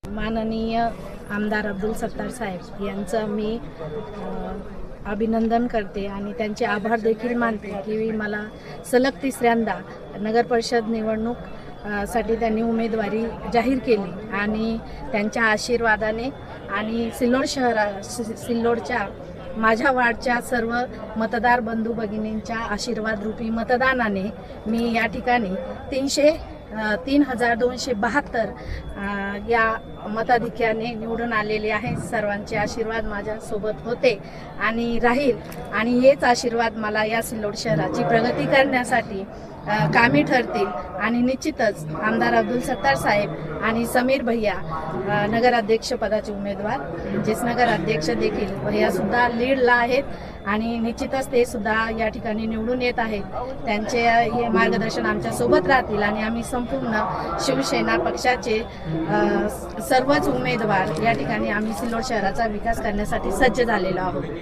माननीय आमदार अब्दुल सत्तार साहेब यांचं मी अभिनंदन करते आणि त्यांचे आभार देखील मानते की मला सलग तिसऱ्यांदा नगर परिषद निवडणूक साठी त्यांनी उमेदवारी जाहीर केली आणि त्यांच्या आशीर्वादाने आणि सिल्लोडच्या माझ्या वार्डच्या सर्व मतदार बंधू भगिनींच्या आशीर्वादरूपी मतदानाने मी या ठिकाणी 3,272 या मताधिक्याने निवडून आलेले आहे। सर्वांचे आशीर्वाद माझ्यासोबत होते आणि राहील आणि हेच आशीर्वाद मला या सिल्लोड शहराची प्रगती करण्यासाठी कामी ठरतील आणि निश्चितच आमदार अब्दुल सत्तार साहेब आणि समीर भैया नगराध्यक्ष पदाचे उमेदवार म्हणजेच नगराध्यक्ष देखील भैया सुद्धा लीडला आहेत आणि निश्चितच ते सुद्धा या ठिकाणी निवडून येत आहेत। त्यांचे हे मार्गदर्शन आमच्या सोबत राहतील आणि आम्ही संपूर्ण शिवसेना पक्षाचे सर्वच उमेदवार या ठिकाणी आम्ही सिल्लोड शहराचा विकास करण्यासाठी सज्ज झालेलो आहोत।